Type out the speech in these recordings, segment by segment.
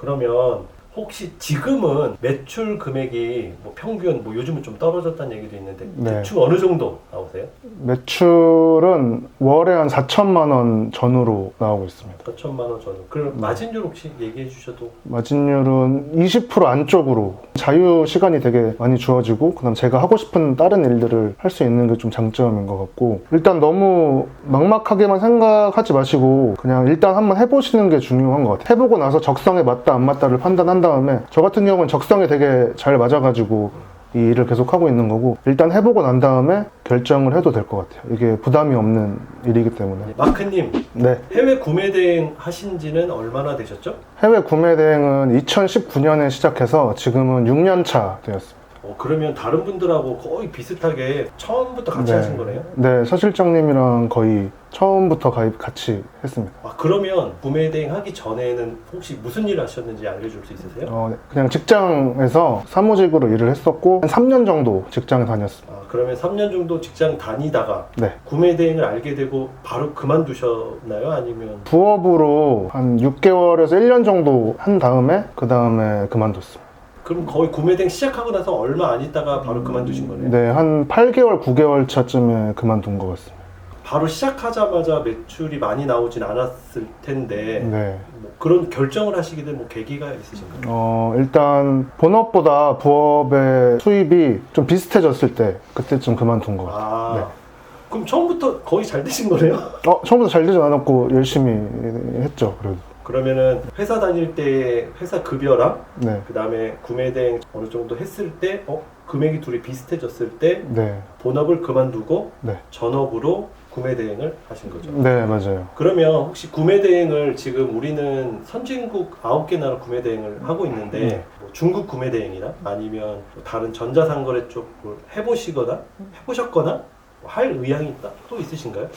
그러면 혹시 지금은 매출 금액이 뭐 평균 뭐 요즘은 좀 떨어졌다는 얘기도 있는데 네. 대충 어느 정도 나오세요? 매출은 월에 한 4천만 원 전후로 나오고 있습니다. 4천만 원 전후. 그럼 마진율 혹시 얘기해 주셔도. 마진율은 20% 안쪽으로 자유 시간이 되게 많이 주어지고 그다음 제가 하고 싶은 다른 일들을 할 수 있는 게 좀 장점인 것 같고 일단 너무 막막하게만 생각하지 마시고 그냥 일단 한번 해보시는 게 중요한 것 같아요. 해보고 나서 적성에 맞다 안 맞다를 판단한 다음에 저 같은 경우는 적성에 되게 잘 맞아가지고 이 일을 계속 하고 있는 거고 일단 해보고 난 다음에 결정을 해도 될 것 같아요. 이게 부담이 없는 일이기 때문에. 마크님, 네. 해외 구매 대행 하신 지는 얼마나 되셨죠? 해외 구매 대행은 2019년에 시작해서 지금은 6년 차 되었습니다. 그러면 다른 분들하고 거의 비슷하게 처음부터 같이 하신 거네요? 네, 서실장님이랑 거의 처음부터 가입 같이 했습니다. 그러면 구매 대행 하기 전에는 혹시 무슨 일 하셨는지 알려줄 수 있으세요? 그냥 직장에서 사무직으로 일을 했었고 한 3년 정도 직장에 다녔습니다. 그러면 3년 정도 직장 다니다가 네. 구매 대행을 알게 되고 바로 그만두셨나요? 아니면 부업으로 한 6개월에서 1년 정도 한 다음에 그 다음에 그만뒀습니다. 그럼 거의 구매 대행 시작하고 나서 얼마 안 있다가 바로 그만두신 거네요? 네, 한 8개월, 9개월 차쯤에 그만둔 것 같습니다. 바로 시작하자마자 매출이 많이 나오진 않았을 텐데 네. 뭐 그런 결정을 하시게 된 뭐 계기가 있으신가요? 일단 본업보다 부업의 수입이 좀 비슷해졌을 때 그때쯤 그만둔 것 같아요. 네. 그럼 처음부터 거의 잘 되신 거네요? 처음부터 잘 되진 않았고 열심히 했죠, 그래도. 그러면은 회사 다닐 때 회사 급여랑 네. 그 다음에 구매 대행 어느 정도 했을 때 금액이 둘이 비슷해졌을 때 네. 본업을 그만두고 네. 전업으로 구매 대행을 하신 거죠? 네, 맞아요. 그러면 혹시 구매 대행을 지금 우리는 선진국 9개 나라 구매 대행을 하고 있는데 뭐 중국 구매 대행이나 아니면 뭐 다른 전자상거래 쪽을 해보셨거나 할 의향이 또 있으신가요?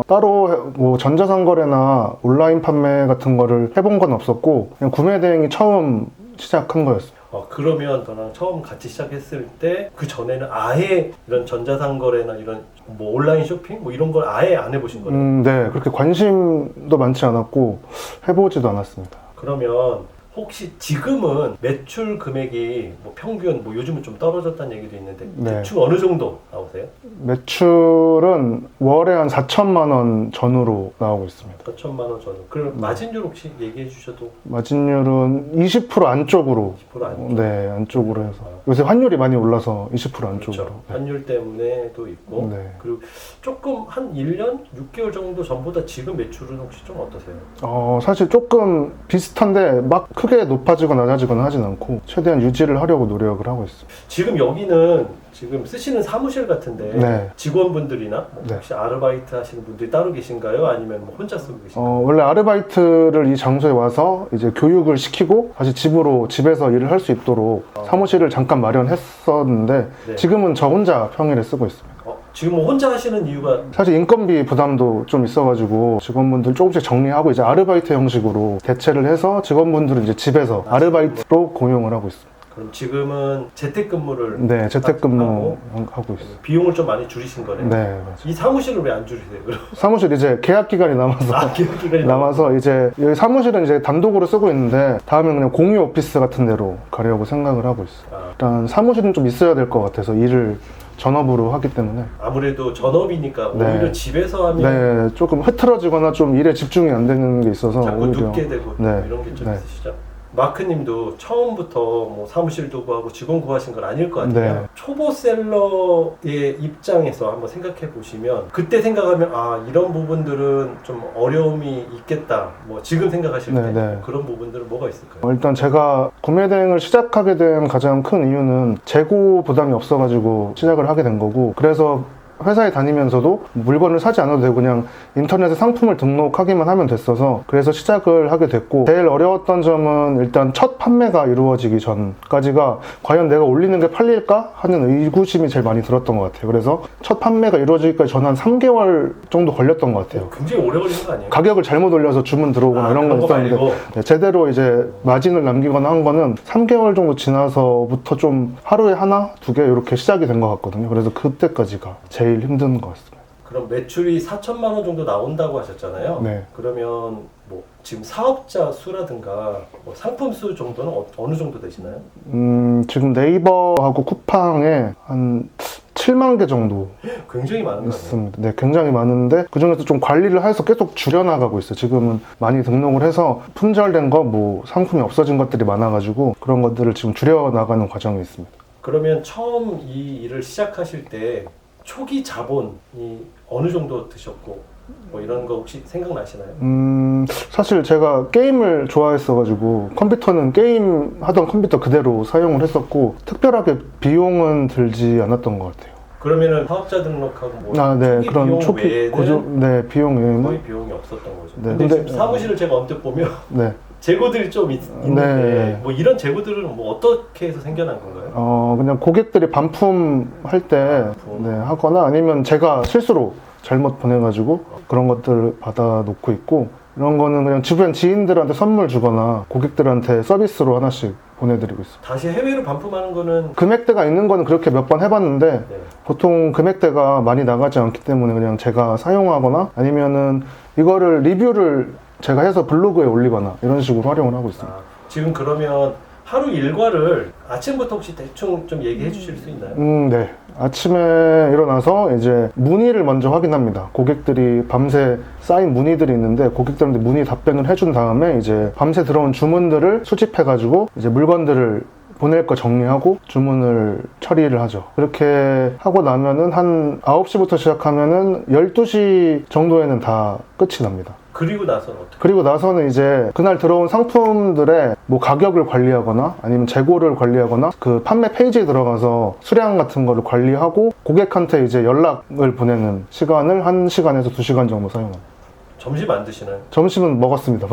따로 뭐 전자상거래나 온라인 판매 같은 거를 해본 건 없었고 그냥 구매 대행이 처음 시작한 거였어요. 그러면 저랑 처음 같이 시작했을 때 그 전에는 아예 이런 전자상거래나 이런 뭐 온라인 쇼핑 뭐 이런 걸 아예 안 해보신 거예요? 네, 그렇게 관심도 많지 않았고 해보지도 않았습니다. 그러면 혹시 지금은 매출 금액이 뭐 평균 뭐 요즘은 좀 떨어졌다는 얘기도 있는데 네. 대충 어느 정도 나오세요? 매출은 월에 한 4천만 원 전후로 나오고 있습니다. 4천만 원 전후. 그럼 마진율 혹시 얘기해 주셔도. 마진율은 20% 안쪽으로 20% 안쪽. 네, 안쪽으로 해서 요새 환율이 많이 올라서 20% 안쪽으로. 그렇죠. 환율 때문에도 있고. 네. 그리고 조금 한 1년 6개월 정도 전보다 지금 매출은 혹시 좀 어떠세요? 사실 조금 비슷한데 막 크게 높아지거나 낮아지거나 하진 않고 최대한 유지를 하려고 노력을 하고 있습니다. 지금 여기는 지금 쓰시는 사무실 같은데 네. 직원분들이나 뭐 네. 혹시 아르바이트 하시는 분들이 따로 계신가요? 아니면 뭐 혼자 쓰고 계신가요? 원래 아르바이트를 이 장소에 와서 이제 교육을 시키고 다시 집에서 일을 할 수 있도록 사무실을 잠깐 마련했었는데 네. 지금은 저 혼자 평일에 쓰고 있습니다. 지금 뭐 혼자 하시는 이유가 사실 인건비 부담도 좀 있어가지고 직원분들 조금씩 정리하고 이제 아르바이트 형식으로 대체를 해서 직원분들은 이제 집에서 아르바이트로 고용을 하고 있습니다. 그럼 지금은 재택근무를 네, 재택근무 하고 있어요. 비용을 좀 많이 줄이신 거네요. 네, 맞아요. 이 사무실을 왜 안 줄이세요? 그럼? 사무실 이제 계약 기간이 남아서 계약 기간이 남아서 이제 여기 사무실은 이제 단독으로 쓰고 있는데 다음엔 그냥 공유 오피스 같은 데로 가려고 생각을 하고 있어요. 일단 사무실은 좀 있어야 될 것 같아서 일을 전업으로 하기 때문에 아무래도 전업이니까 네. 오히려 집에서 하면 네, 조금 흐트러지거나 좀 일에 집중이 안 되는 게 있어서 자꾸 오히려 눕게 되고 네. 이런 게 좀 네. 있으시죠? 마크님도 처음부터 뭐 사무실도 구하고 직원 구하신 건 아닐 것 같아요. 네. 초보 셀러의 입장에서 한번 생각해 보시면 그때 생각하면 이런 부분들은 좀 어려움이 있겠다. 뭐 지금 생각하실 때 네. 그런 부분들은 뭐가 있을까요? 일단 제가 구매 대행을 시작하게 된 가장 큰 이유는 재고 부담이 없어가지고 시작을 하게 된 거고 그래서 회사에 다니면서도 물건을 사지 않아도 되고 그냥 인터넷에 상품을 등록하기만 하면 됐어서 그래서 시작을 하게 됐고 제일 어려웠던 점은 일단 첫 판매가 이루어지기 전까지가 과연 내가 올리는 게 팔릴까 하는 의구심이 제일 많이 들었던 것 같아요. 그래서 첫 판매가 이루어지기까지 저는 한 3개월 정도 걸렸던 것 같아요. 굉장히 오래 걸리는 거 아니에요? 가격을 잘못 올려서 주문 들어오거나 이런 건 있었는데 네, 제대로 이제 마진을 남기거나 한 거는 3개월 정도 지나서부터 좀 하루에 하나, 두 개 이렇게 시작이 된 것 같거든요. 그래서 그때까지가 제일 힘든 것 같습니다. 그럼 매출이 4천만 원 정도 나온다고 하셨잖아요. 네. 그러면 뭐 지금 사업자 수라든가 뭐 상품 수 정도는 어느 정도 되시나요? 지금 네이버하고 쿠팡에 한 7만 개 정도 굉장히 많은 거 아니에요? 있습니다. 네, 굉장히 많은데 그 중에서 좀 관리를 해서 계속 줄여나가고 있어요. 지금은 많이 등록을 해서 품절된 거, 뭐 상품이 없어진 것들이 많아가지고 그런 것들을 지금 줄여나가는 과정이 있습니다. 그러면 처음 이 일을 시작하실 때 초기 자본이 어느 정도 드셨고 뭐 이런 거 혹시 생각나시나요? 사실 제가 게임을 좋아했어가지고 컴퓨터는 게임 하던 컴퓨터 그대로 사용을 했었고 특별하게 비용은 들지 않았던 것 같아요. 그러면은 사업자 등록하고 뭐 네, 초기 그런 비용 초기 외에는 네, 비용 외에는 거의 비용이 없었던 거죠. 네, 근데 근데- 지금 사무실을 제가 언뜻 보면 네, 재고들이 좀 있는데 네. 뭐 이런 재고들은 뭐 어떻게 해서 생겨난 건가요? 그냥 고객들이 반품할 때 반품. 네, 하거나 아니면 제가 실수로 잘못 보내가지고 그런 것들을 받아 놓고 있고 이런 거는 그냥 주변 지인들한테 선물 주거나 고객들한테 서비스로 하나씩 보내드리고 있습니다. 다시 해외로 반품하는 거는 금액대가 있는 거는 그렇게 몇 번 해봤는데 네. 보통 금액대가 많이 나가지 않기 때문에 그냥 제가 사용하거나 아니면은 이거를 리뷰를 제가 해서 블로그에 올리거나 이런 식으로 활용을 하고 있습니다. 지금 그러면 하루 일과를 아침부터 혹시 대충 좀 얘기해 주실 수 있나요? 네. 아침에 일어나서 이제 문의를 먼저 확인합니다. 고객들이 밤새 쌓인 문의들이 있는데 고객들한테 문의 답변을 해준 다음에 이제 밤새 들어온 주문들을 수집해가지고 이제 물건들을 보낼 거 정리하고 주문을 처리를 하죠. 그렇게 하고 나면은 한 9시부터 시작하면은 12시 정도에는 다 끝이 납니다. 그리고 나서는 어떻게? 그리고 나서는 이제 그날 들어온 상품들의 뭐 가격을 관리하거나 아니면 재고를 관리하거나 그 판매 페이지에 들어가서 수량 같은 거를 관리하고 고객한테 이제 연락을 보내는 시간을 1시간에서 2시간 정도 사용합니다. 점심 안 드시나요? 점심은 먹었습니다.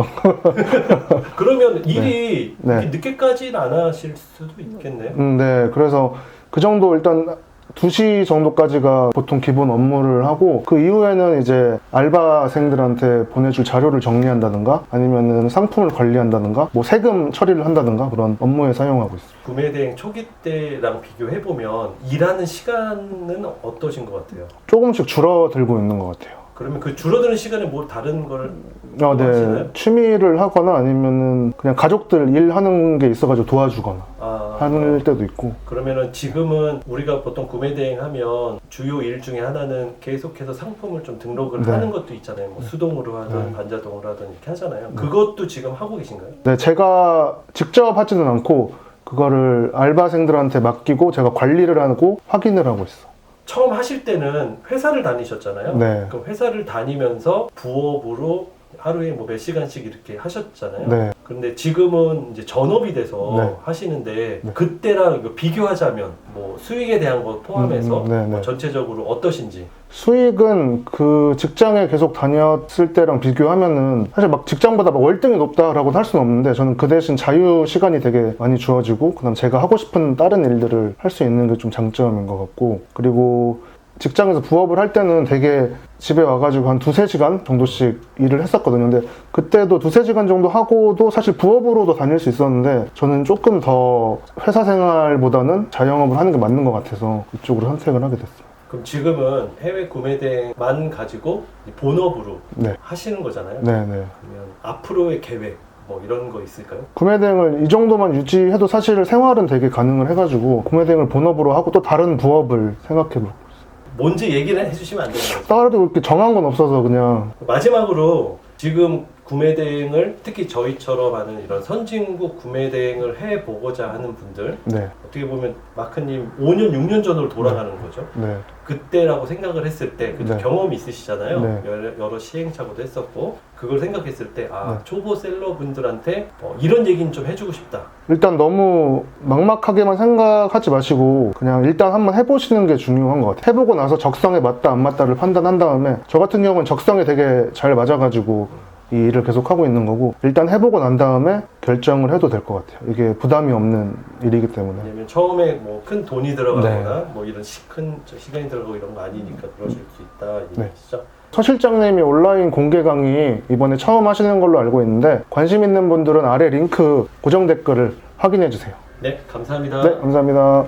그러면 일이 네. 이렇게 늦게까지는 안 하실 수도 있겠네요. 네. 그래서 그 정도 일단 2시 정도까지가 보통 기본 업무를 하고 그 이후에는 이제 알바생들한테 보내줄 자료를 정리한다든가 아니면은 상품을 관리한다든가 뭐 세금 처리를 한다든가 그런 업무에 사용하고 있습니다. 구매 대행 초기 때랑 비교해 보면 일하는 시간은 어떠신 것 같아요? 조금씩 줄어들고 있는 것 같아요. 그러면 그 줄어드는 시간에 뭐 다른 걸 네. 하시나요? 취미를 하거나 아니면은 그냥 가족들 일하는 게 있어가지고 도와주거나 할 때도 있고. 그러면은 지금은 우리가 보통 구매 대행하면 주요 일 중에 하나는 계속해서 상품을 좀 등록을 네. 하는 것도 있잖아요. 뭐 수동으로 하든 네. 반자동으로 하든 이렇게 하잖아요. 그것도 지금 하고 계신가요? 네, 제가 직접 하지는 않고 그거를 알바생들한테 맡기고 제가 관리를 하고 확인을 하고 있어. 처음 하실 때는 회사를 다니셨잖아요. 네. 그럼 회사를 다니면서 부업으로 하루에 뭐 몇 시간씩 이렇게 하셨잖아요. 네. 그런데 지금은 이제 전업이 돼서 네. 하시는데 네. 그때랑 이거 비교하자면 뭐 수익에 대한 거 포함해서 네, 뭐 네. 전체적으로 어떠신지. 수익은 그 직장에 계속 다녔을 때랑 비교하면은 사실 막 직장보다 막 월등히 높다라고 할 수는 없는데 저는 그 대신 자유 시간이 되게 많이 주어지고 그다음 제가 하고 싶은 다른 일들을 할 수 있는 게 좀 장점인 것 같고 그리고 직장에서 부업을 할 때는 되게 집에 와가지고 한 2-3시간 정도씩 일을 했었거든요. 근데 그때도 2-3시간 정도 하고도 사실 부업으로도 다닐 수 있었는데 저는 조금 더 회사 생활보다는 자영업을 하는 게 맞는 것 같아서 이쪽으로 선택을 하게 됐어요. 그럼 지금은 해외 구매 대행만 가지고 본업으로 네. 하시는 거잖아요. 네네. 그러면 앞으로의 계획 뭐 이런 거 있을까요? 구매 대행을 이 정도만 유지해도 사실 생활은 되게 가능을 해가지고 구매 대행을 본업으로 하고 또 다른 부업을 생각해보고 뭔지 얘기를 해주시면 안 되나요? 따로 이렇게 정한 건 없어서 그냥 마지막으로 지금 구매 대행을 특히 저희처럼 하는 이런 선진국 구매 대행을 해보고자 하는 분들 네. 어떻게 보면 마크님 5년, 6년 전으로 돌아가는 거죠. 네. 그때라고 생각을 했을 때 그때 네. 경험이 있으시잖아요. 네. 여러 시행착오도 했었고 그걸 생각했을 때 네. 초보 셀러 분들한테 이런 얘기는 좀 해주고 싶다. 일단 너무 막막하게만 생각하지 마시고 그냥 일단 한번 해보시는 게 중요한 것 같아요. 해보고 나서 적성에 맞다 안 맞다를 판단한 다음에 저 같은 경우는 적성에 되게 잘 맞아가지고 이 일을 계속 하고 있는 거고 일단 해보고 난 다음에 결정을 해도 될 것 같아요. 이게 부담이 없는 일이기 때문에. 왜냐면 처음에 뭐 큰 돈이 들어가거나 네. 뭐 이런 큰 시간이 들어가고 이런 거 아니니까 그러실 수 있다 이 네. 얘기시죠. 서 실장님이 온라인 공개 강의 이번에 처음 하시는 걸로 알고 있는데 관심 있는 분들은 아래 링크 고정 댓글을 확인해 주세요. 네, 감사합니다. 네, 감사합니다.